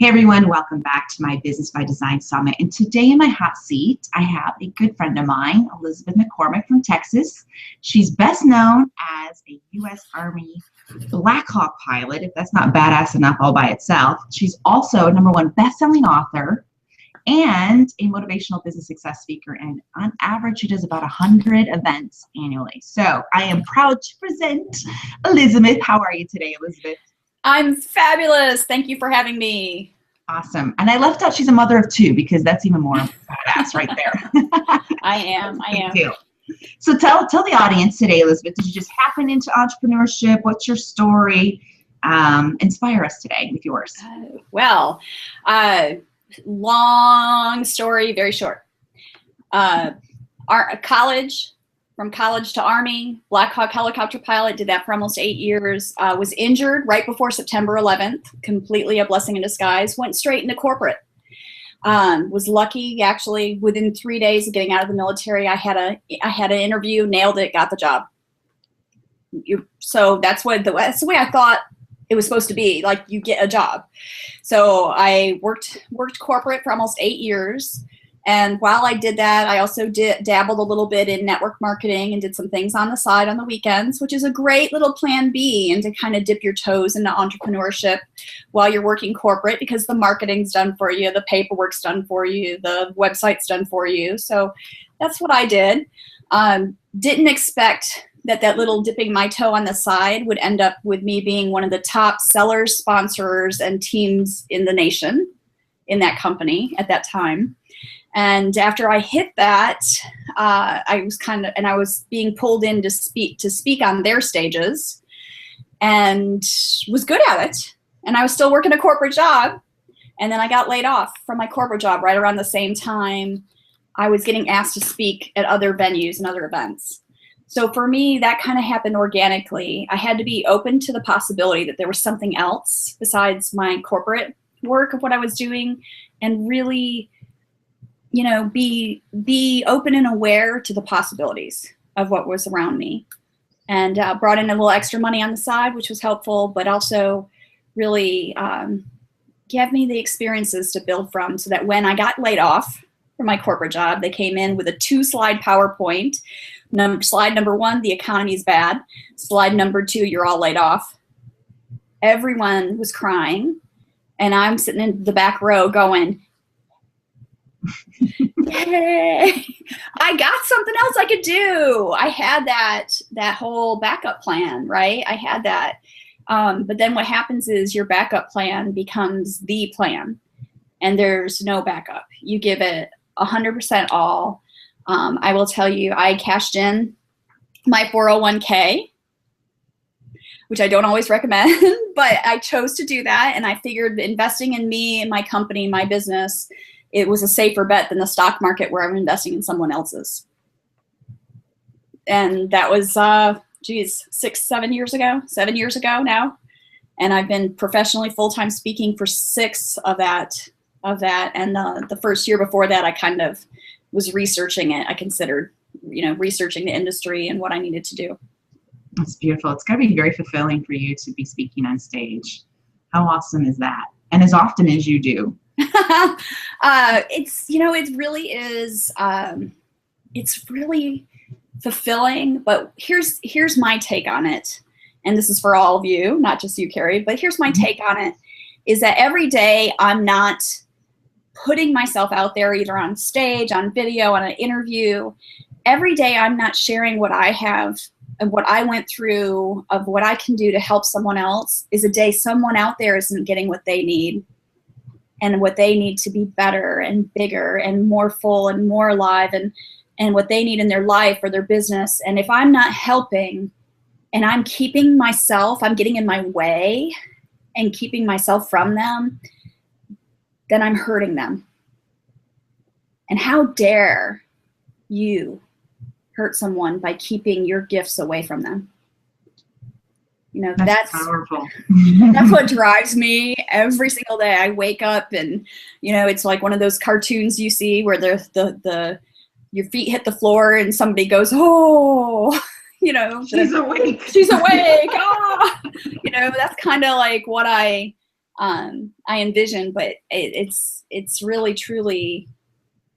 Hey everyone, welcome back to my Business by Design Summit. And today in my hot seat, I have a good friend of mine, Elizabeth McCormick from Texas. She's best known as a U.S. Army Black Hawk pilot, if that's not badass enough all by itself. She's also a #1 best-selling author and a motivational business success speaker. And on average, she does about 100 events annually. So I am proud to present Elizabeth. How are you today, Elizabeth? I'm fabulous. Thank you for having me. Awesome. And I left out she's a mother of 2 because that's even more badass right there. I am. Deal. So tell the audience today, Elizabeth, did you just happen into entrepreneurship? What's your story? Inspire us today with yours. Long story, very short. From college to Army, Black Hawk helicopter pilot, did that for almost 8 years. Was injured right before September 11th, completely a blessing in disguise. Went straight into corporate. Was lucky, actually, within 3 days of getting out of the military, I had an interview, nailed it, got the job. So that's the way I thought it was supposed to be, like you get a job. So I worked corporate for almost 8 years. And while I did that, I also dabbled a little bit in network marketing and did some things on the side on the weekends, which is a great little plan B, and to kind of dip your toes into entrepreneurship while you're working corporate, because the marketing's done for you, the paperwork's done for you, the website's done for you. So that's what I did. Didn't expect that little dipping my toe on the side would end up with me being one of the top sellers, sponsors, and teams in the nation in that company at that time. And after I hit that, I was being pulled in to speak on their stages, and was good at it. And I was still working a corporate job. And then I got laid off from my corporate job right around the same time I was getting asked to speak at other venues and other events. So for me, that kind of happened organically. I had to be open to the possibility that there was something else besides my corporate work of what I was doing, and really, be open and aware to the possibilities of what was around me. And brought in a little extra money on the side, which was helpful, but also really gave me the experiences to build from, so that when I got laid off from my corporate job, they came in with a 2-slide PowerPoint. Slide number 1, the economy is bad. Slide number 2, you're all laid off. Everyone was crying, and I'm sitting in the back row going, yay, I got something else I could do. I had that whole backup plan, right? I had that. But then what happens is your backup plan becomes the plan, and there's no backup. You give it 100% all. I will tell you, I cashed in my 401k, which I don't always recommend, but I chose to do that. And I figured investing in me and my company, my business, it was a safer bet than the stock market, where I'm investing in someone else's. And that was, 7 years ago now. And I've been professionally full-time speaking for 6 of that. And the first year before that, I kind of was researching it. I considered, researching the industry and what I needed to do. That's beautiful. It's got to be very fulfilling for you to be speaking on stage. How awesome is that? And as often as you do. It really is, it's really fulfilling, but here's my take on it. And this is for all of you, not just you, Carrie, but here's my take on it, is that every day I'm not putting myself out there, either on stage, on video, on an interview. Every day I'm not sharing what I have and what I went through, of what I can do to help someone else, is a day someone out there isn't getting what they need, and what they need to be better and bigger and more full and more alive, and what they need in their life or their business. And if I'm not helping, and I'm getting in my way and keeping myself from them, then I'm hurting them. And how dare you hurt someone by keeping your gifts away from them? That's powerful. That's what drives me every single day. I wake up and, it's like one of those cartoons you see where your feet hit the floor and somebody goes, oh, she's awake. She's awake. Ah! That's kind of like what I I envision, but it's really truly,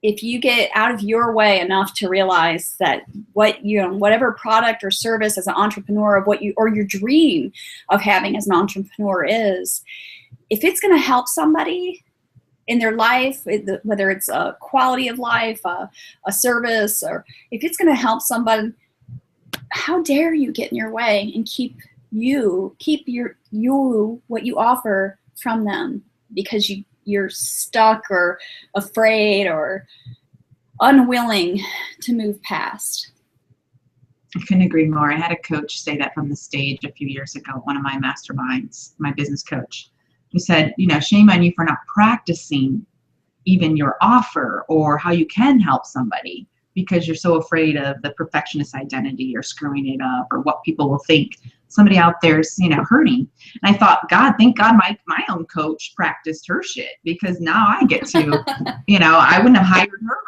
if you get out of your way enough to realize that whatever product or service as an entrepreneur of or your dream of having as an entrepreneur is, if it's going to help somebody in their life, whether it's a quality of life, a service, or if it's going to help somebody, how dare you get in your way and keep what you offer from them because you're stuck or afraid or unwilling to move past. I couldn't agree more. I had a coach say that from the stage a few years ago, one of my masterminds, my business coach, who said, shame on you for not practicing even your offer or how you can help somebody because you're so afraid of the perfectionist identity or screwing it up or what people will think. Somebody out there's, hurting. And I thought, thank God my own coach practiced her shit because now I get to, I wouldn't have hired her.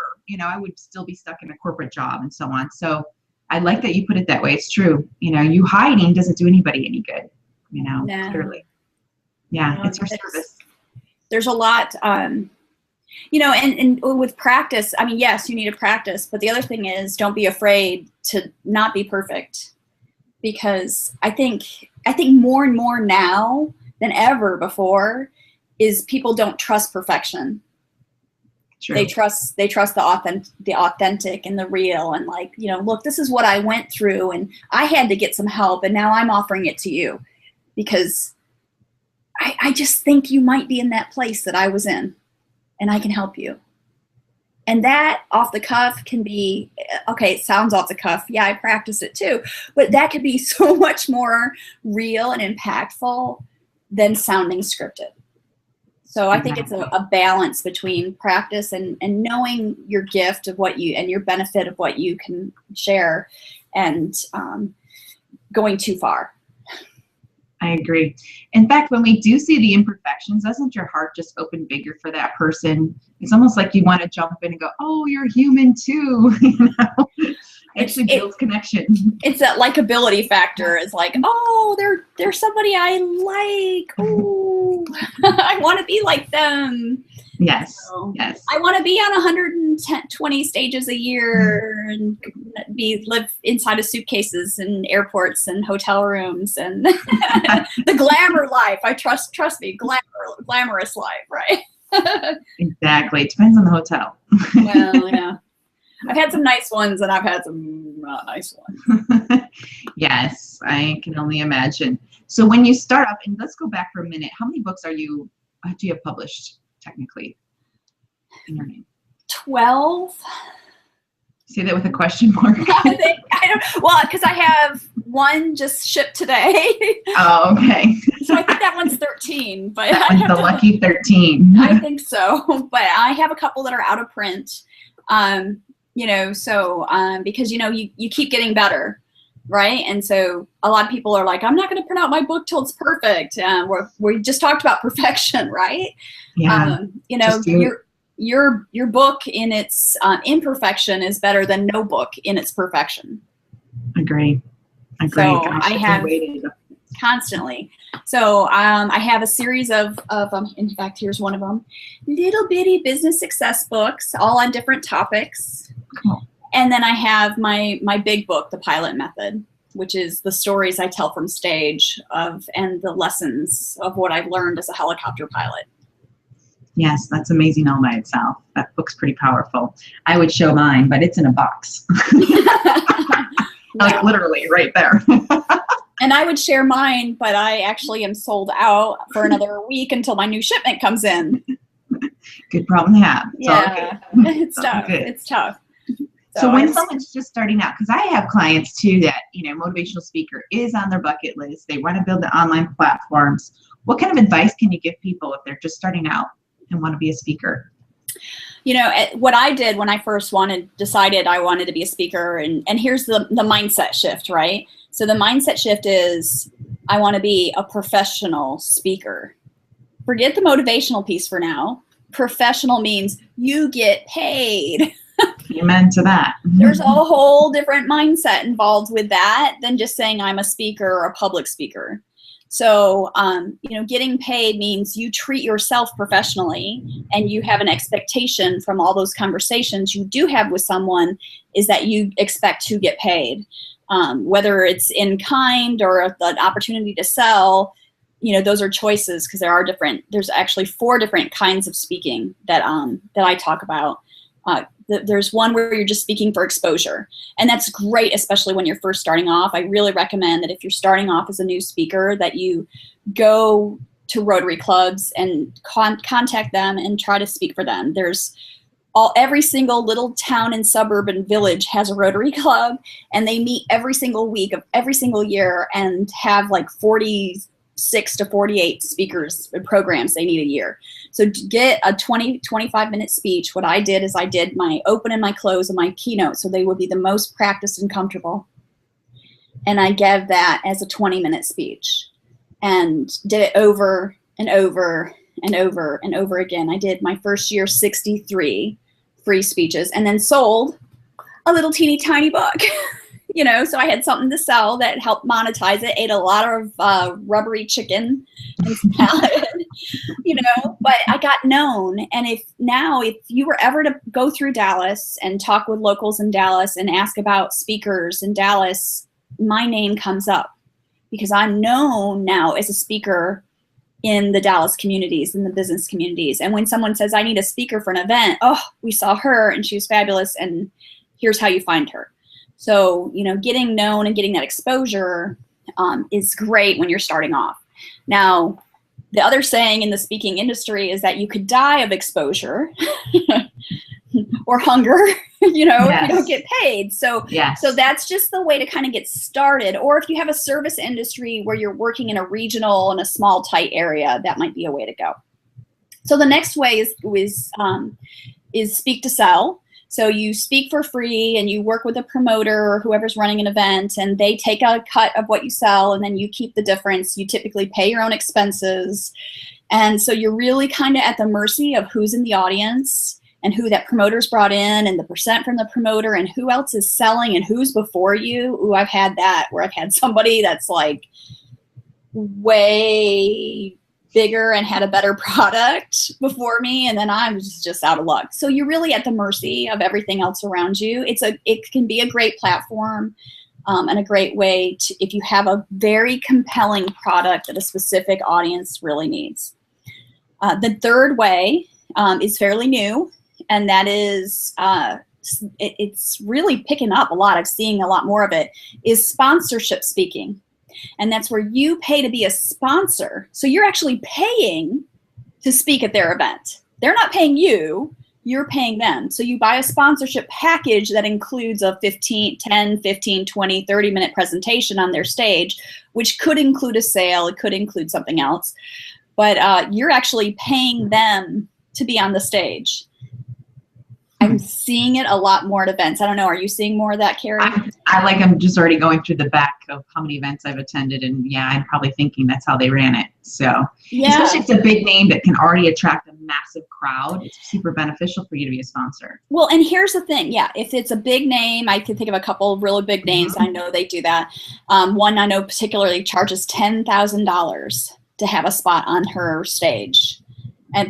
I would still be stuck in a corporate job and so on. So I like that you put it that way. It's true. You hiding doesn't do anybody any good, No. Clearly. Yeah, it's your service. There's a lot, and with practice, yes, you need to practice, but the other thing is don't be afraid to not be perfect. Because I think more and more now than ever before is people don't trust perfection. True. They trust the authentic and the real and look, this is what I went through and I had to get some help and now I'm offering it to you because I just think you might be in that place that I was in and I can help you. And that off the cuff can be, okay, it sounds off the cuff. Yeah, I practice it too. But that could be so much more real and impactful than sounding scripted. So I think it's a balance between practice and knowing your gift of and your benefit of what you can share and going too far. I agree. In fact, when we do see the imperfections, doesn't your heart just open bigger for that person? It's almost like you want to jump in and go, oh, you're human too. Actually builds connection. It's that likability factor. It's like, oh, they're somebody I like. Oh, I want to be like them. Yes. So, yes. I want to be on 120 stages a year and live inside of suitcases and airports and hotel rooms and the glamour life. Trust me, glamorous life, right? Exactly. It depends on the hotel. Well, yeah. I've had some nice ones and I've had some not nice ones. Yes, I can only imagine. So when you start up, and let's go back for a minute, how many books do you have published technically in your name? 12. Say that with a question mark. Because I have one just shipped today. Oh, okay. So I think that one's 13. But that one's the lucky 13. I think so. But I have a couple that are out of print. Because you keep getting better, right? And so a lot of people are like, I'm not going to print out my book till it's perfect. We just talked about perfection, right? Yeah. Your book in its imperfection is better than no book in its perfection. Agree. So gosh, I have constantly. So I have a series of in fact, here's one of them, little bitty business success books, all on different topics. Cool. And then I have my big book, The Pilot Method, which is the stories I tell from stage and the lessons of what I've learned as a helicopter pilot. Yes, that's amazing all by itself. That book's pretty powerful. I would show mine, but it's in a box. Like literally right there. And I would share mine, but I actually am sold out for another week until my new shipment comes in. Good problem to have. It's tough. It's tough. So when someone's just starting out, because I have clients too that, motivational speaker is on their bucket list. They want to build the online platforms. What kind of advice can you give people if they're just starting out and want to be a speaker? What I did when I first decided I wanted to be a speaker, and here's the mindset shift, right? So the mindset shift is I want to be a professional speaker. Forget the motivational piece for now. Professional means you get paid. Amen to that. There's a whole different mindset involved with that than just saying I'm a speaker or a public speaker. So, getting paid means you treat yourself professionally, and you have an expectation from all those conversations you do have with someone is that you expect to get paid. Whether it's in kind or an opportunity to sell, those are choices, because there's actually 4 different kinds of speaking that I talk about. There's one where you're just speaking for exposure, and that's great, especially when you're first starting off. I really recommend that if you're starting off as a new speaker, that you go to Rotary clubs and contact them and try to speak for them. Every single little town and suburb and village has a Rotary club, and they meet every single week of every single year and have like 46 to 48 speakers and programs they need a year. So to get a 25-minute speech, what I did is I did my open and my close and my keynote, so they would be the most practiced and comfortable. And I gave that as a 20-minute speech and did it over and over and over and over again. I did my first year 63 free speeches, and then sold a little teeny tiny book. So I had something to sell that helped monetize it, ate a lot of rubbery chicken and salad, but I got known. And if you were ever to go through Dallas and talk with locals in Dallas and ask about speakers in Dallas, my name comes up, because I'm known now as a speaker in the Dallas communities, in the business communities. And when someone says, I need a speaker for an event, oh, we saw her and she was fabulous, and here's how you find her. So, getting known and getting that exposure is great when you're starting off. Now, the other saying in the speaking industry is that you could die of exposure or hunger, if you don't get paid. So, so that's just the way to kind of get started. Or if you have a service industry where you're working in a regional and a small, tight area, that might be a way to go. So the next way is speak to sell. So you speak for free and you work with a promoter or whoever's running an event, and they take a cut of what you sell, and then you keep the difference. You typically pay your own expenses. And so you're really kind of at the mercy of who's in the audience and who that promoter's brought in, and the percent from the promoter, and who else is selling and who's before you. Ooh, I've had that, where I've had somebody that's like way bigger and had a better product before me, and then I was just out of luck. So you're really at the mercy of everything else around you. It can be a great platform and a great way to, if you have a very compelling product that a specific audience really needs. The third way is fairly new, and that is it's really picking up a lot. I'm seeing a lot more of it, is sponsorship speaking. And that's where you pay to be a sponsor. So you're actually paying to speak at their event. They're not paying you, you're paying them. So you buy a sponsorship package that includes a 10, 15, 20, 30-minute presentation on their stage, which could include a sale, it could include something else. But you're actually paying them to be on the stage. I'm seeing it a lot more at events. I don't know. Are you seeing more of that, Carrie? I'm just already going through the back of how many events I've attended, and I'm probably thinking that's how they ran it. So, especially if it's a big name that can already attract a massive crowd, it's super beneficial for you to be a sponsor. Well, and here's the thing. If it's a big name, I can think of a couple of really big names. I know they do that. One I know particularly charges $10,000 to have a spot on her stage.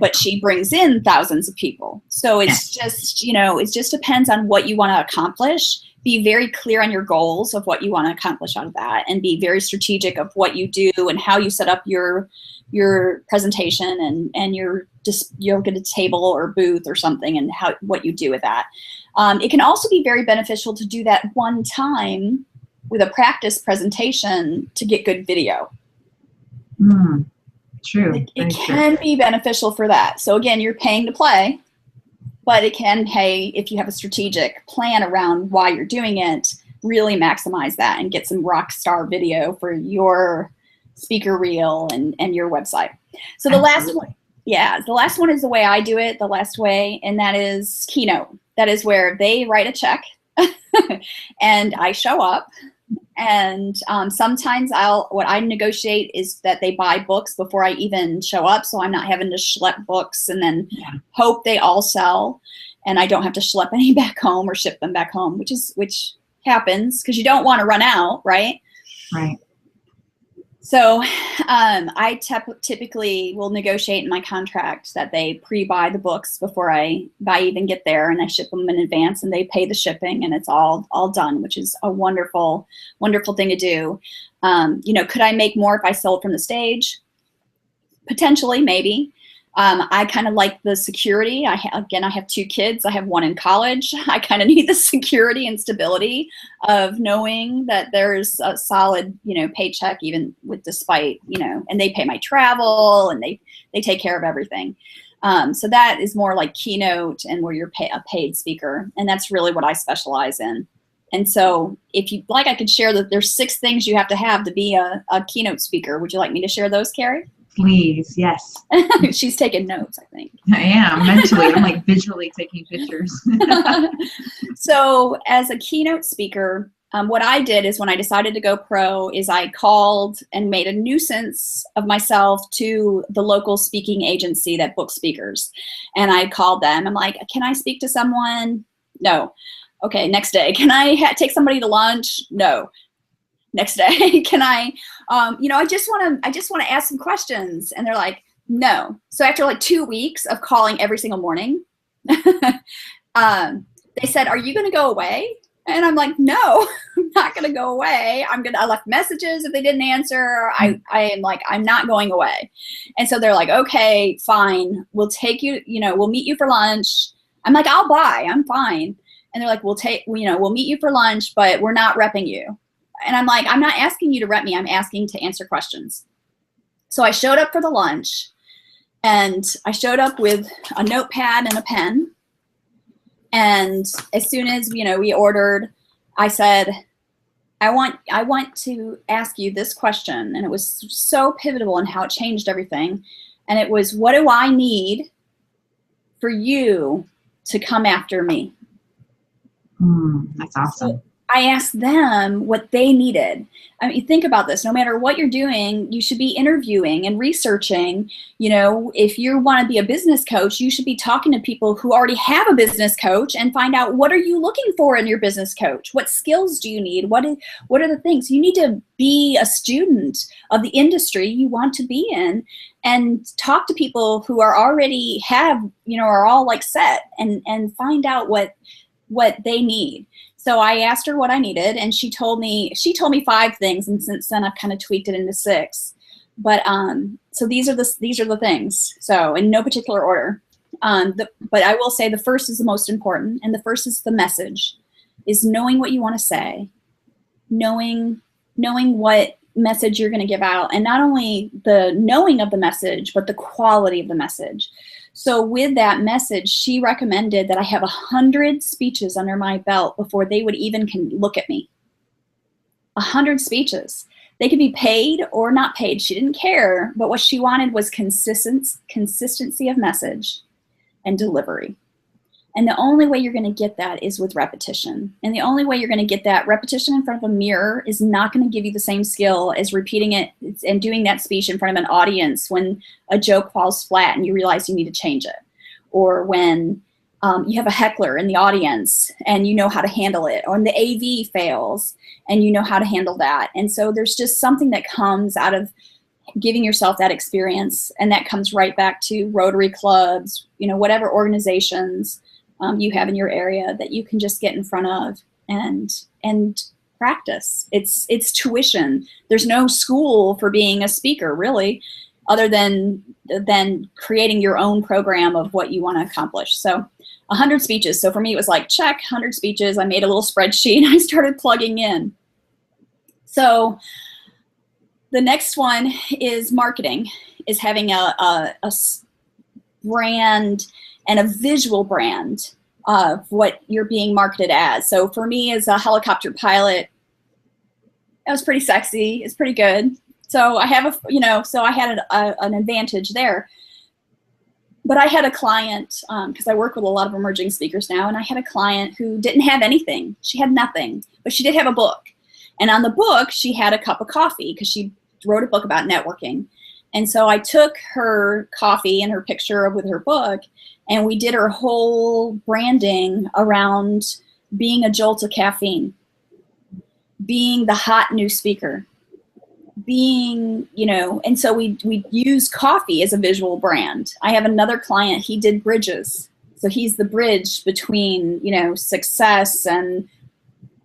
But she brings in thousands of people. So it's just, it just depends on what you want to accomplish. Be very clear on your goals of what you want to accomplish out of that, and be very strategic of what you do and how you set up your presentation and you'll get a table or booth or something, and what you do with that. It can also be very beneficial to do that one time with a practice presentation to get good video. True. It can be beneficial for that. So again, you're paying to play, but it can pay if you have a strategic plan around why you're doing it, really maximize that and get some rock star video for your speaker reel and your website. So the last one is the way I do it, the last way, and that is keynote. That is where they write a check and I show up. And sometimes what I negotiate is that they buy books before I even show up, so I'm not having to schlep books and then hope they all sell, and I don't have to schlep any back home or ship them back home, which happens because you don't want to run out, right? Right. So I typically will negotiate in my contract that they pre-buy the books before I even get there, and I ship them in advance, and they pay the shipping, and it's all done, which is a wonderful, wonderful thing to do. You know, could I make more if I sold from the stage? Potentially, maybe. I kind of like the security. Again, I have 2 kids. I have one in college. I kind of need the security and stability of knowing that there's a solid, you know, paycheck, even despite, you know, and they pay my travel, and they take care of everything. So that is more like keynote and where you're a paid speaker. And that's really what I specialize in. And so if you'd like, I could share that there's 6 things you have to be a keynote speaker. Would you like me to share those, Carrie? Please, yes. She's taking notes, I think. I am, mentally. I'm like visually taking pictures. So as a keynote speaker, what I did is when I decided to go pro is I called and made a nuisance of myself to the local speaking agency that books speakers. And I called them. I'm like, can I speak to someone? No. Okay, next day. Can I take somebody to lunch? No. Next day. Can I, you know, I just want to ask some questions. And they're like, no. So after like 2 weeks of calling every single morning, they said, are you going to go away? And I'm like, no, I'm not going to go away. I left messages if they didn't answer. I am like, I'm not going away. And so they're like, okay, fine. We'll take you, you know, we'll meet you for lunch. I'm like, I'll buy, I'm fine. And they're like, we'll meet you for lunch, but we're not repping you. And I'm like, I'm not asking you to rep me. I'm asking to answer questions. So I showed up for the lunch, and I showed up with a notepad and a pen. And as soon as, you know, we ordered, I said, I want to ask you this question. And it was so pivotal in how it changed everything. And it was, what do I need for you to come after me? That's awesome. So I asked them what they needed. I mean, think about this. No matter what you're doing, you should be interviewing and researching. You know, if you want to be a business coach, you should be talking to people who already have a business coach and find out, what are you looking for in your business coach? What skills do you need? What are the things? You need to be a student of the industry you want to be in, and talk to people who are already are all like set, and find out what they need. So I asked her what I needed, and she told me 5 things, and since then I've kind of tweaked it into 6. But so these are the things. So in no particular order. But I will say the first is the most important, and the first is the message, is knowing what you want to say, knowing what message you're going to give out, and not only the knowing of the message, but the quality of the message. So with that message, she recommended that I have 100 speeches under my belt before they would even look at me. 100 speeches. They could be paid or not paid. She didn't care, but what she wanted was consistency of message and delivery. And the only way you're going to get that is with repetition. And the only way you're going to get that repetition in front of a mirror is not going to give you the same skill as repeating it and doing that speech in front of an audience when a joke falls flat and you realize you need to change it. Or when you have a heckler in the audience and you know how to handle it. Or when the AV fails and you know how to handle that. And so there's just something that comes out of giving yourself that experience. And that comes right back to Rotary clubs, you know, whatever organizations you have in your area that you can just get in front of and practice. It's tuition. There's no school for being a speaker, really, other than creating your own program of what you want to accomplish. So 100 speeches. So for me, it was like, check, 100 speeches. I made a little spreadsheet and I started plugging in. So the next one is marketing, is having a brand and a visual brand of what you're being marketed as. So for me, as a helicopter pilot, it was pretty sexy. It's pretty good. So I have so I had an advantage there. But I had a client, because I work with a lot of emerging speakers now, and I had a client who didn't have anything. She had nothing, but she did have a book. And on the book, she had a cup of coffee because she wrote a book about networking. And so I took her coffee and her picture with her book, and we did her whole branding around being a jolt of caffeine, being the hot new speaker, being, you know, and so we use coffee as a visual brand. I have another client, he did bridges. So he's the bridge between, you know, success and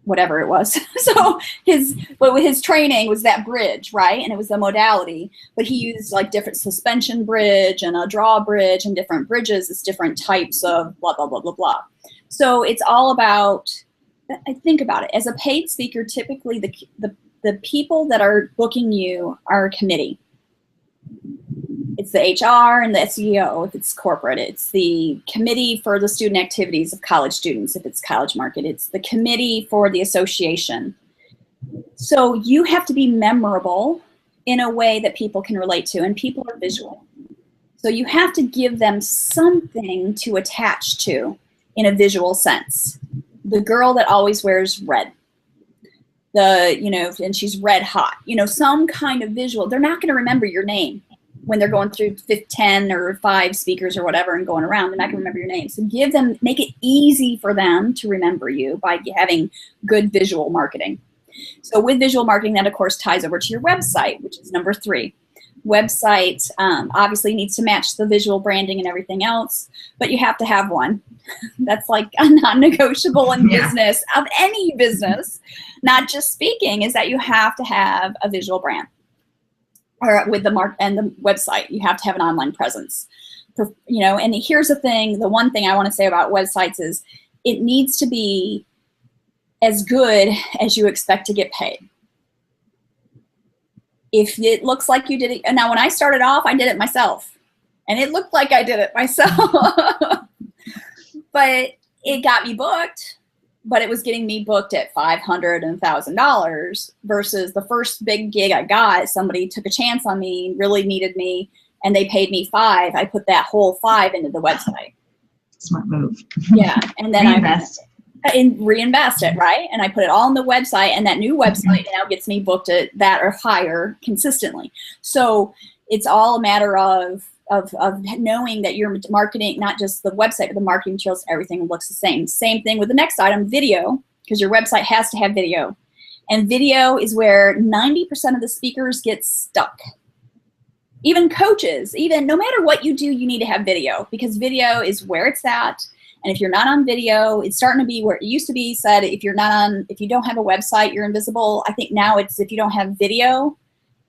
whatever it was. So his training was that bridge, right? And it was the modality, but he used like different suspension bridge and a draw bridge and different bridges. It's different types of blah, blah, blah, blah, blah. So it's all about, I think about it as a paid speaker, typically the people that are booking you are a committee. It's the HR and the SEO if it's corporate. It's the committee for the student activities of college students if it's college market. It's the committee for the association. So you have to be memorable in a way that people can relate to, and people are visual. So you have to give them something to attach to in a visual sense. The girl that always wears red. You know, and she's red hot, you know, some kind of visual. They're not going to remember your name when they're going through 10 or 5 speakers or whatever and going around. They're not going to remember your name. So make it easy for them to remember you by having good visual marketing. So with visual marketing, that of course ties over to your website, which is number 3. Website obviously needs to match the visual branding and everything else, but you have to have one. That's like a non-negotiable in business, of any business, not just speaking, is that you have to have a visual brand. Or with the and the website, you have to have an online presence. You know, and here's the thing, the one thing I want to say about websites is it needs to be as good as you expect to get paid. If it looks like you did it, and now when I started off, I did it myself, and it looked like I did it myself, but it got me booked, but it was getting me booked at $500 and $1,000 versus the first big gig I got, somebody took a chance on me, really needed me, and they paid me $5. I put that whole $5 into the website. Smart move. Yeah, and then reinvest it, right? And I put it all on the website, and that new website now gets me booked at that or higher consistently. So it's all a matter of knowing that you're marketing, not just the website, but the marketing materials, everything looks the same. Same thing with the next item, video, because your website has to have video. And video is where 90% of the speakers get stuck. Even coaches, even no matter what you do, you need to have video, because video is where it's at. And if you're not on video, it's starting to be where it used to be said, if you don't have a website, you're invisible. I think now it's if you don't have video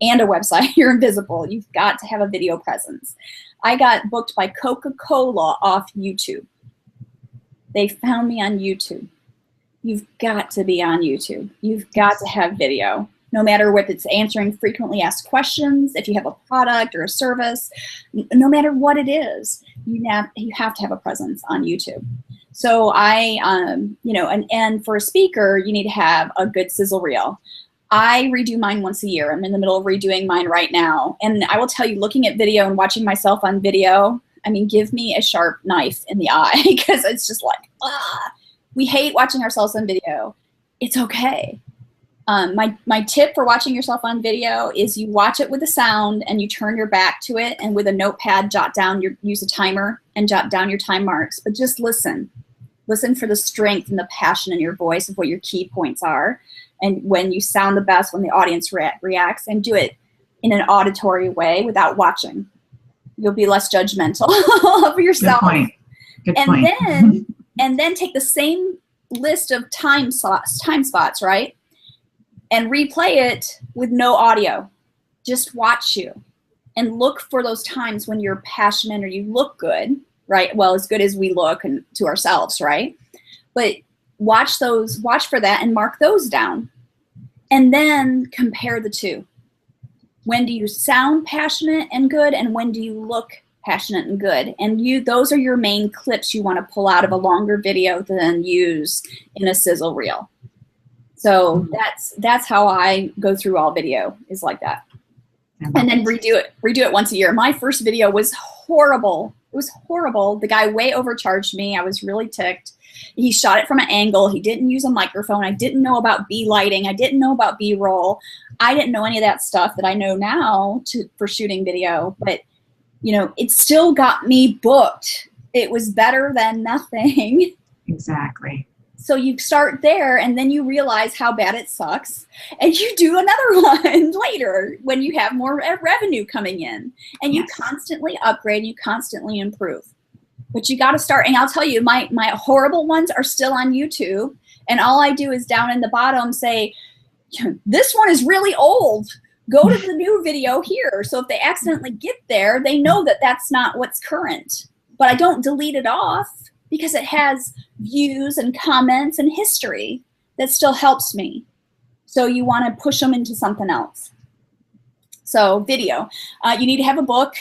and a website, you're invisible. You've got to have a video presence. I got booked by Coca-Cola off YouTube. They found me on YouTube. You've got to be on YouTube. You've got to have video. No matter what, it's answering frequently asked questions, if you have a product or a service, no matter what it is, you have to have a presence on YouTube. So you know, and for a speaker, you need to have a good sizzle reel. I redo mine once a year. I'm in the middle of redoing mine right now. And I will tell you, looking at video and watching myself on video, I mean, give me a sharp knife in the eye, because it's just like, we hate watching ourselves on video. It's okay. My tip for watching yourself on video is you watch it with a sound and you turn your back to it, and with a notepad, use a timer and jot down your time marks, but just listen. Listen for the strength and the passion in your voice of what your key points are, and when you sound the best, when the audience reacts, and do it in an auditory way without watching. You'll be less judgmental of yourself. Good point. Good point. And then take the same list of time spots, right? And replay it with no audio. Just watch you and look for those times when you're passionate or you look good, right? Well, as good as we look and to ourselves, right? But watch for that and mark those down. And then compare the two. When do you sound passionate and good, and when do you look passionate and good? And those are your main clips you want to pull out of a longer video than use in a sizzle reel. So that's how I go through all video, is like that. And then redo it once a year. My first video was horrible. It was horrible. The guy way overcharged me. I was really ticked. He shot it from an angle. He didn't use a microphone. I didn't know about B lighting. I didn't know about B-roll. I didn't know any of that stuff that I know now for shooting video. But, you know, it still got me booked. It was better than nothing. Exactly. So you start there, and then you realize how bad it sucks, and you do another one later when you have more revenue coming in, and you constantly upgrade, you constantly improve. But you got to start, and I'll tell you, my horrible ones are still on YouTube, and all I do is down in the bottom say, this one is really old. Go to the new video here. So if they accidentally get there, they know that that's not what's current. But I don't delete it off because it has views and comments and history that still helps me. So you want to push them into something else. So video, you need to have a book.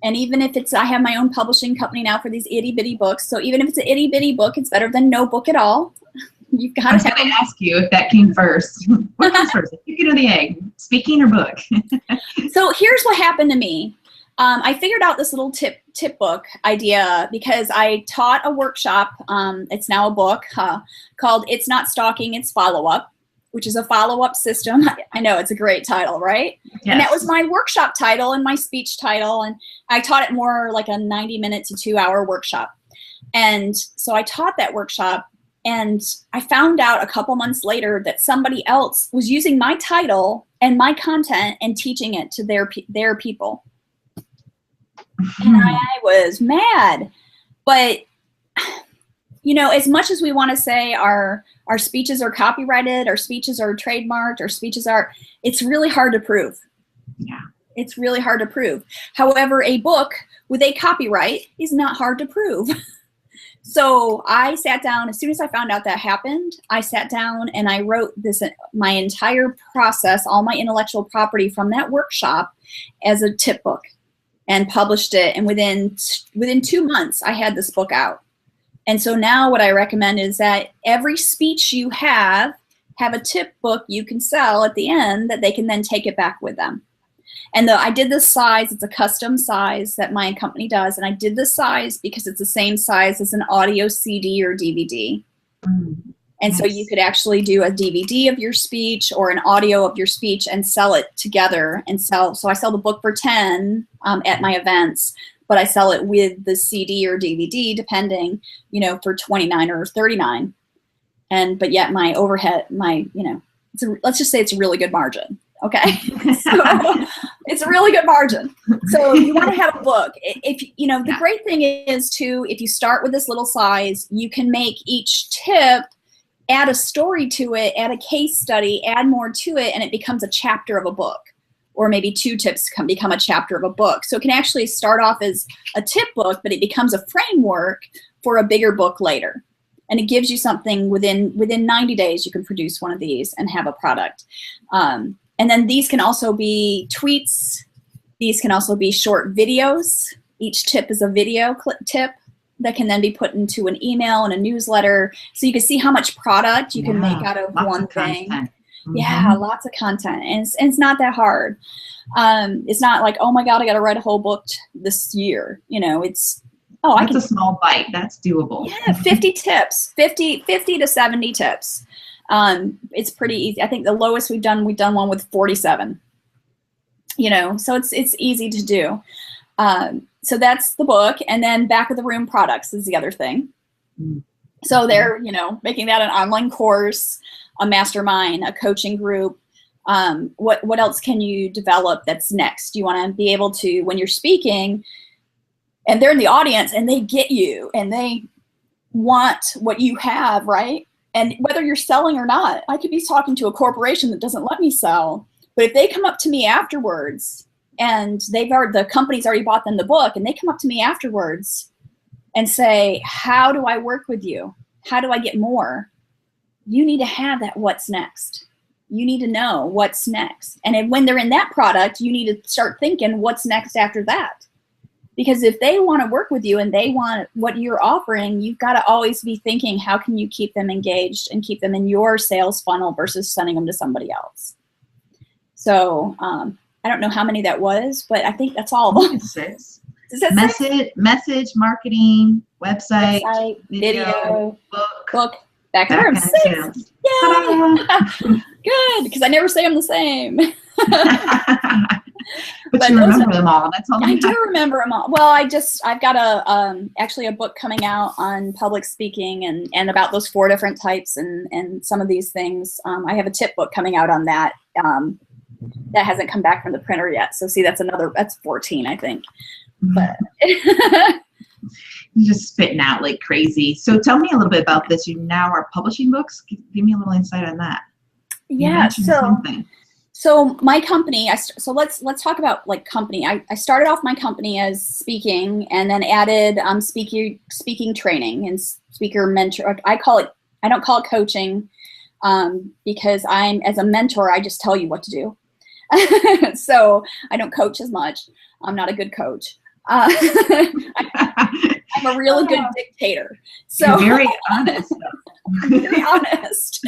And even if it's, I have my own publishing company now for these itty bitty books. So even if it's an itty bitty book, it's better than no book at all. You've got to ask you if that came first. What comes first, the chicken or the egg? Speaking or book? So here's what happened to me. I figured out this little tip book idea because I taught a workshop. It's now a book called It's Not Stalking, It's Follow-Up, which is a follow-up system. I know, it's a great title, right? Yes. And that was my workshop title and my speech title. And I taught it more like a 90-minute to 2-hour workshop. And so I taught that workshop. And I found out a couple months later that somebody else was using my title and my content and teaching it to their people. And I was mad. But, you know, as much as we want to say our speeches are copyrighted, our speeches are trademarked, our speeches are, it's really hard to prove. Yeah. It's really hard to prove. However, a book with a copyright is not hard to prove. So I sat down, as soon as I found out that happened, I sat down and I wrote my entire process, all my intellectual property from that workshop as a tip book and published it. And within 2 months, I had this book out. And so now what I recommend is that every speech you have a tip book you can sell at the end that they can then take it back with them. And I did this size, it's a custom size that my company does. And I did this size because it's the same size as an audio CD or DVD. And so you could actually do a DVD of your speech or an audio of your speech and sell it together and sell. So I sell the book for $10 at my events, but I sell it with the CD or DVD, depending, you know, for $29 or $39. But yet my overhead, let's just say it's a really good margin. Okay, so it's a really good margin. So you want to have a book. If you know, the great thing is too, if you start with this little size, you can make each tip, add a story to it, add a case study, add more to it, and it becomes a chapter of a book. Or maybe 2 tips can become a chapter of a book. So it can actually start off as a tip book, but it becomes a framework for a bigger book later. And it gives you something within 90 days, you can produce one of these and have a product. And then these can also be tweets. These can also be short videos. Each tip is a video tip that can then be put into an email and a newsletter. So you can see how much product you can make out of one thing. Yeah, lots of content. And it's not that hard. It's not like, oh my God, I got to write a whole book this year. You know, it's, that's a small bite. That's doable. Yeah, 50 tips, 50 to 70 tips. It's pretty easy. I think the lowest we've done one with 47, you know, so it's easy to do. So that's the book. And then back of the room products is the other thing. So they're, you know, making that an online course, a mastermind, a coaching group. What else can you develop that's next? You want to be able to, when you're speaking and they're in the audience and they get you and they want what you have, right? And whether you're selling or not, I could be talking to a corporation that doesn't let me sell. But if they come up to me afterwards and the company's already bought them the book and they come up to me afterwards and say, how do I work with you? How do I get more? You need to have that what's next. You need to know what's next. And when they're in that product, you need to start thinking what's next after that. Because if they want to work with you and they want what you're offering, you've got to always be thinking, how can you keep them engaged and keep them in your sales funnel versus sending them to somebody else? So I don't know how many that was, but I think that's all of them. 6. Message, marketing, website, video, book. Back in the room. 6. Yay! Good, because I never say them the same. But you remember them all. That's all I do remember them all. Well, I've got actually a book coming out on public speaking and about those 4 different types and some of these things. I have a tip book coming out on that. That hasn't come back from the printer yet. So see, that's 14, I think. But you're just spitting out like crazy. So tell me a little bit about this. You now are publishing books. Give me a little insight on that. Yeah. So my company, so let's talk about like company. I started off my company as speaking and then added speaking training and speaker mentor. I don't call it coaching because as a mentor, I just tell you what to do. So I don't coach as much. I'm not a good coach. I'm a really good dictator. So you're very honest. Very honest.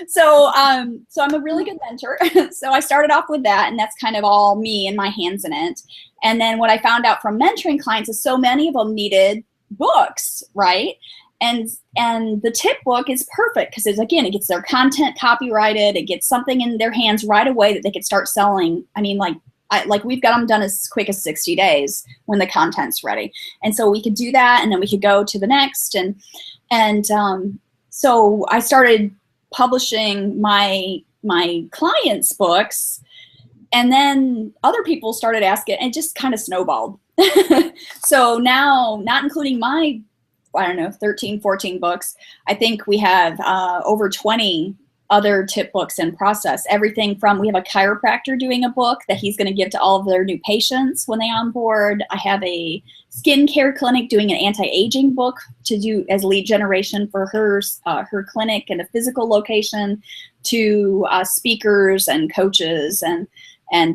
So I'm a really good mentor. So I started off with that, and that's kind of all me and my hands in it. And then what I found out from mentoring clients is so many of them needed books, right? And the tip book is perfect because it gets their content copyrighted. It gets something in their hands right away that they could start selling. I mean, like we've got them done as quick as 60 days when the content's ready. And so we could do that, and then we could go to the next. And so I started publishing my clients' books, and then other people started asking, and it just kind of snowballed. So now, not including my, 13, 14 books, I think we have over 20 other tip books in process. Everything from, we have a chiropractor doing a book that he's going to give to all of their new patients when they onboard. I have a skincare clinic doing an anti-aging book to do as lead generation for her clinic and a physical location, to speakers and coaches and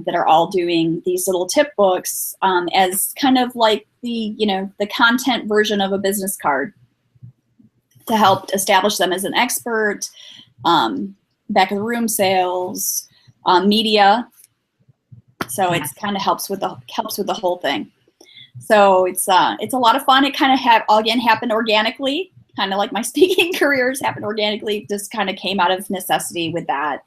that are all doing these little tip books as kind of like the content version of a business card to help establish them as an expert. Back of the room sales, media. So it's kind of helps with the whole thing. So it's a lot of fun. It kind of happened organically, kind of like my speaking careers happened organically. Just kind of came out of necessity with that.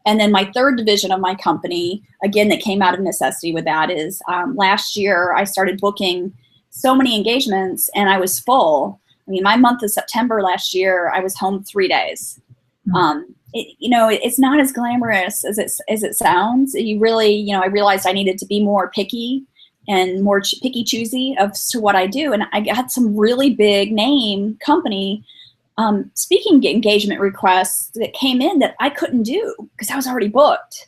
And then my third division of my company, again, that came out of necessity with that is last year I started booking so many engagements and I was full. I mean, my month of September last year, I was home 3 days. It's not as glamorous as it sounds. You really, I realized I needed to be more picky and more picky choosy to what I do. And I got some really big name company speaking engagement requests that came in that I couldn't do because I was already booked.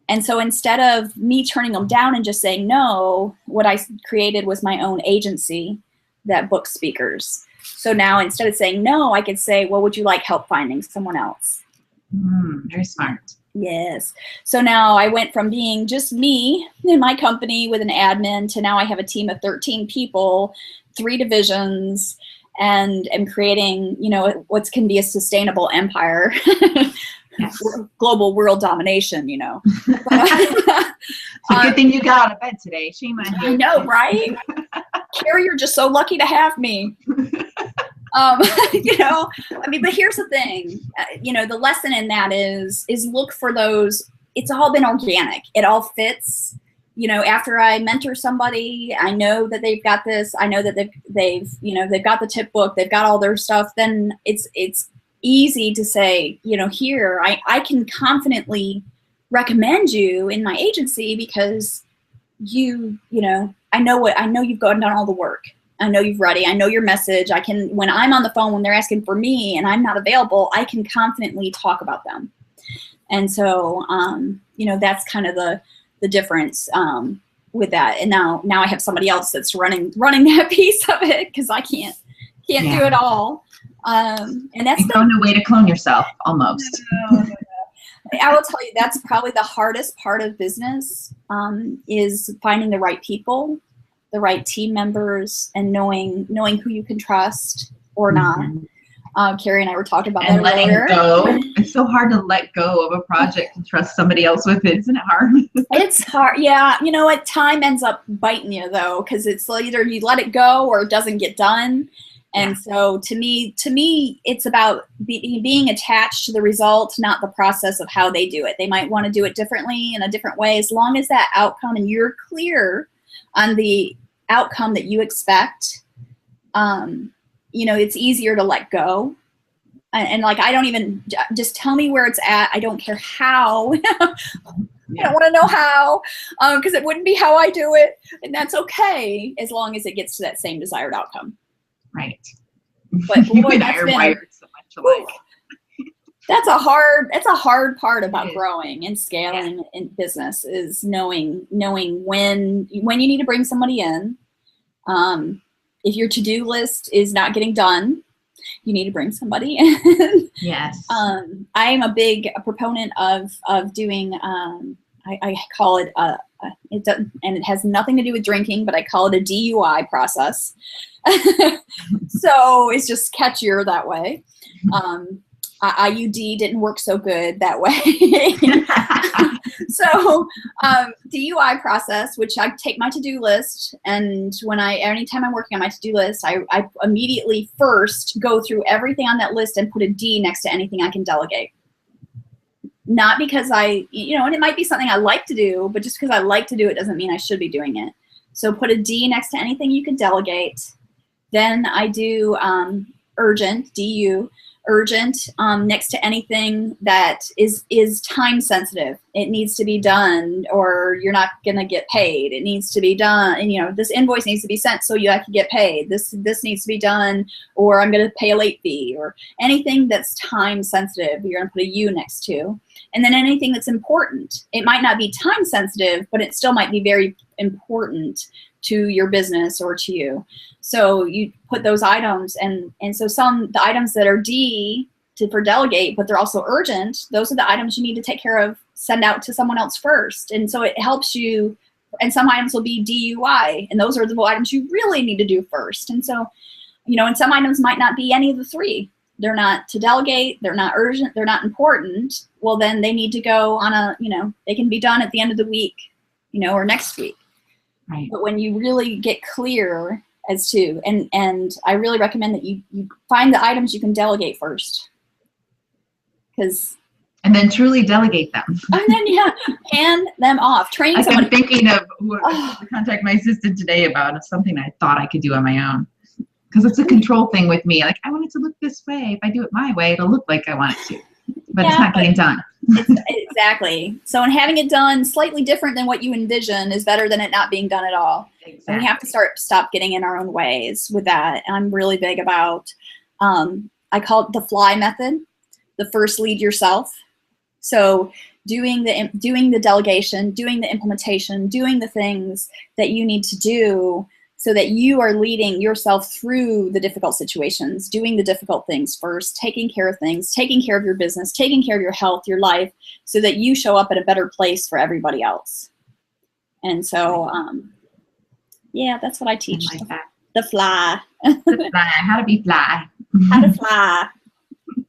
And so instead of me turning them down and just saying no, what I created was my own agency that books speakers. So now instead of saying no, I could say, well, would you like help finding someone else? Very smart. Yes. So now I went from being just me in my company with an admin to now I have a team of 13 people, 3 divisions, and am creating, what can be a sustainable empire. Yes. Global world domination, It's a good thing you got out of bed today. Shame on you. I know, right? Carrie, you're just so lucky to have me. But here's the thing, the lesson in that is look for those. It's all been organic. It all fits. After I mentor somebody, I know that they've got this. I know that they've got the tip book. They've got all their stuff. Then it's easy to say, here I can confidently recommend you in my agency because I know you've done all the work. I know you've ready. I know your message. When I'm on the phone, when they're asking for me and I'm not available, I can confidently talk about them. And so, that's kind of the difference with that. And now I have somebody else that's running that piece of it because I can't do it all. And that's no way to clone yourself almost. No. I will tell you, that's probably the hardest part of business is finding the right people, the right team members, and knowing who you can trust or not. Carrie and I were talking about that earlier. Go. It's so hard to let go of a project and trust somebody else with it. Isn't it hard? It's hard. Yeah. You know what? Time ends up biting you though, because it's either you let it go or it doesn't get done. And so to me, it's about being attached to the result, not the process of how they do it. They might want to do it differently in a different way. As long as that outcome and you're clear on the outcome that you expect, you know, it's easier to let go. And like, I don't even, just tell me where it's at. I don't care how. I don't want to know how, because it wouldn't be how I do it. And that's okay, as long as it gets to that same desired outcome. Right. But boy, that's wired so much alike. That's a hard part about growing and scaling in business, is knowing when you need to bring somebody in. If your to-do list is not getting done, you need to bring somebody in. Yes. I am a big proponent of doing, I call it, it doesn't, and it has nothing to do with drinking, but I call it a DUI process. So it's just catchier that way. IUD didn't work so good that way. So DUI process, which I take my to-do list, and anytime I'm working on my to-do list, I immediately first go through everything on that list and put a D next to anything I can delegate. Not because and it might be something I like to do, but just because I like to do it doesn't mean I should be doing it. So put a D next to anything you can delegate. Then I do urgent, DU, urgent, next to anything that is time sensitive. It needs to be done or you're not gonna get paid. It needs to be done, and this invoice needs to be sent so you can get paid. This needs to be done, or I'm gonna pay a late fee, or anything that's time sensitive, you're gonna put a U next to. And then anything that's important. It might not be time sensitive, but it still might be very important to your business or to you. So you put those items, and so the items that are D for delegate, but they're also urgent, those are the items you need to take care of, send out to someone else first. And so it helps you, and some items will be DUI, and those are the items you really need to do first. And so, and some items might not be any of the three. They're not to delegate, they're not urgent, they're not important. Well, then they need to go on they can be done at the end of the week, or next week. Right. But when you really get clear as to, and I really recommend that you find the items you can delegate first. And then truly delegate them. And then, hand them off. Train someone. I'm thinking of contact my assistant today about something I thought I could do on my own. Because it's a control thing with me. Like, I want it to look this way. If I do it my way, it'll look like I want it to. But it's not getting done. Exactly. So, and having it done slightly different than what you envision is better than it not being done at all. Exactly. And we have to stop getting in our own ways with that. And I'm really big about, I call it the fly method. The first lead yourself. So doing the delegation, doing the implementation, doing the things that you need to do, so that you are leading yourself through the difficult situations, doing the difficult things first, taking care of things, taking care of your business, taking care of your health, your life, so that you show up at a better place for everybody else. And so, that's what I teach. I like that. The fly. The fly. How to be fly. How to fly.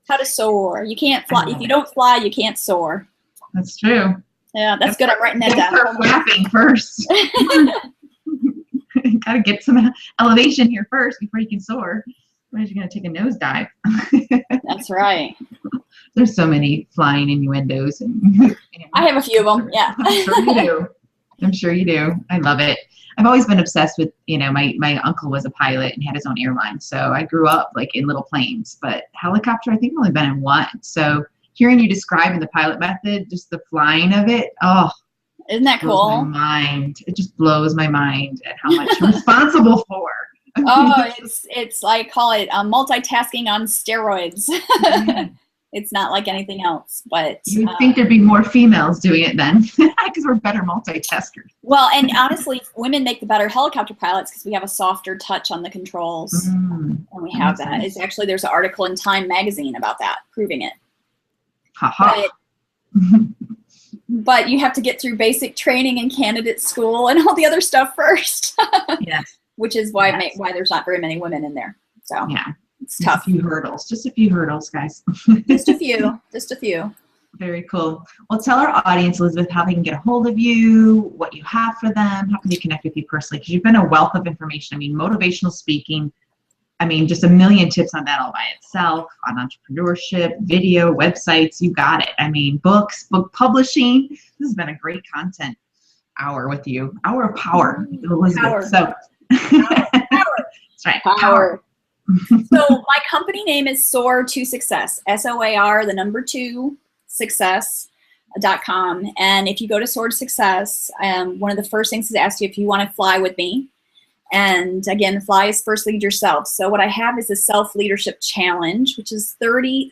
How to soar. You can't fly. If you don't fly, you can't soar. That's true. Yeah, that's good. I'm writing that down. Start flapping first. Got to get some elevation here first before you can soar. Otherwise, you're going to take a nosedive. That's right. There's so many flying innuendos. I have a few of them. Yeah. I'm sure you do. I'm sure you do. I love it. I've always been obsessed with, my uncle was a pilot and had his own airline. So I grew up like in little planes, but helicopter, I think I've only been in one. So hearing you describe in the pilot method, just the flying of it, isn't that cool? Blows my mind. It just blows my mind at how much you're responsible for. It's I call it multitasking on steroids. Yeah. It's not like anything else, but you'd think there'd be more females doing it then, because we're better multitaskers. Well, and honestly, women make the better helicopter pilots because we have a softer touch on the controls, and we have that. It's actually, there's an article in Time magazine about that, proving it. But you have to get through basic training and candidate school and all the other stuff first. Yes. Which is why there's not very many women in there. So yeah, it's tough. Just a few hurdles, guys. Just a few. Very cool. Well, tell our audience, Elizabeth, how they can get a hold of you, what you have for them, how can they connect with you personally? Because you've been a wealth of information. I mean, motivational speaking, I mean, just a million tips on that all by itself, on entrepreneurship, video, websites. You got it. I mean, books, book publishing. This has been a great content hour with you. Hour of power, Elizabeth. Power. So, Power. That's right. Power. So my company name is Soar to Success. SOAR, the number 2, success.com. And if you go to Soar to Success, one of the first things is to ask you if you want to fly with me. And again, fly is first lead yourself. So what I have is a self-leadership challenge, which is 30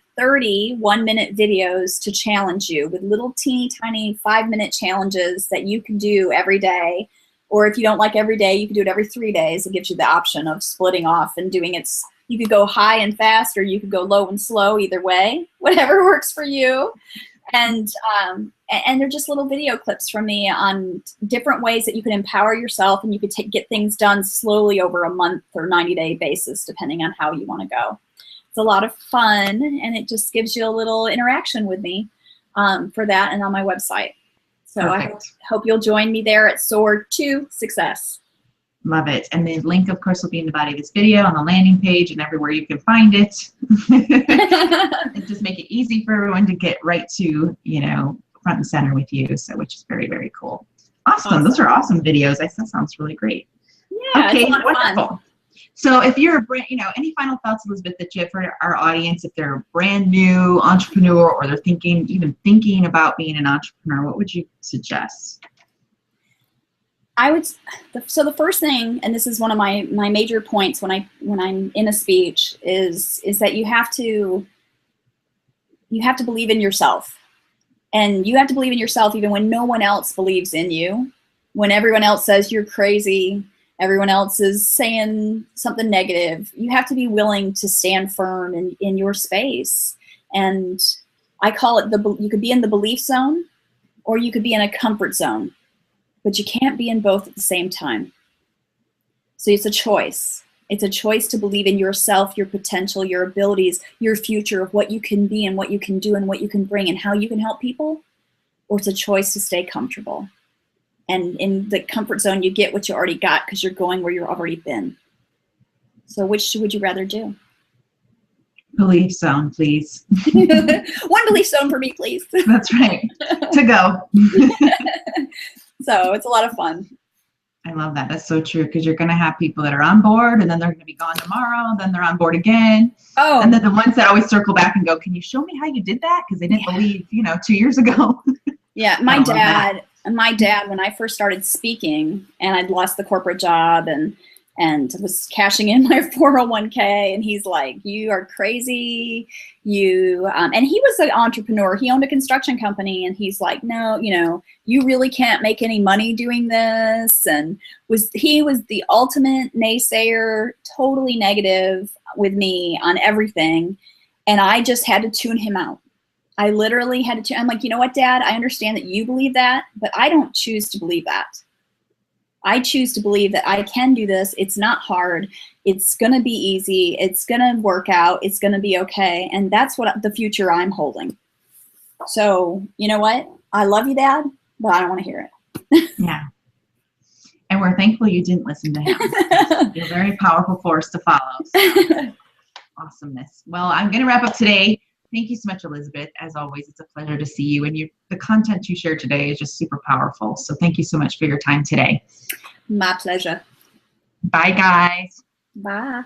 one-minute videos to challenge you with little teeny tiny 5-minute challenges that you can do every day. Or if you don't like every day, you can do it every 3 days. It gives you the option of splitting off and doing it. You could go high and fast, or you could go low and slow, either way, whatever works for you. And they're just little video clips from me on different ways that you can empower yourself, and you could get things done slowly over a month or 90-day basis, depending on how you want to go. It's a lot of fun, and it just gives you a little interaction with me for that and on my website. So perfect. I hope you'll join me there at Soar to Success. Love it. And the link, of course, will be in the body of this video, on the landing page, and everywhere you can find it. And just make it easy for everyone to get right to, front and center with you. So, which is very, very cool. Awesome. Those are awesome videos. That sounds really great. Yeah. Okay. It's a lot of Wonderful. fun. So if you're a brand, any final thoughts, Elizabeth, that you have for our audience, if they're a brand new entrepreneur, or they're even thinking about being an entrepreneur, what would you suggest? So the first thing, and this is one of my major points when I'm in a speech, is that you have to believe in yourself. And you have to believe in yourself even when no one else believes in you, when everyone else says you're crazy, everyone else is saying something negative. You have to be willing to stand firm in your space. And I call it you could be in the belief zone, or you could be in a comfort zone, but you can't be in both at the same time. So it's a choice. It's a choice to believe in yourself, your potential, your abilities, your future, of what you can be and what you can do and what you can bring and how you can help people. Or it's a choice to stay comfortable. And in the comfort zone, you get what you already got because you're going where you've already been. So which would you rather do? Belief zone, please. One belief zone for me, please. That's right. To go. So it's a lot of fun. I love that. That's so true, because you're going to have people that are on board, and then they're going to be gone tomorrow, then they're on board again. Oh. And then the ones that always circle back and go, can you show me how you did that? Because they didn't believe, 2 years ago. Yeah, my dad, when I first started speaking, and I'd lost the corporate job and was cashing in my 401k, and he's like, you are crazy. And he was an entrepreneur. He owned a construction company, and he's like, no, you really can't make any money doing this. And he was the ultimate naysayer, totally negative with me on everything. And I just had to tune him out. I literally had to I'm like, you know what, Dad, I understand that you believe that, but I don't choose to believe that. I choose to believe that I can do this. It's not hard. It's going to be easy. It's going to work out. It's going to be okay. And that's what the future I'm holding. So, you know what? I love you, Dad, but I don't want to hear it. Yeah. And we're thankful you didn't listen to him. You're a very powerful force to follow. So. Awesomeness. Well, I'm going to wrap up today. Thank you so much, Elizabeth. As always, it's a pleasure to see you. And the content you shared today is just super powerful. So thank you so much for your time today. My pleasure. Bye, guys. Bye.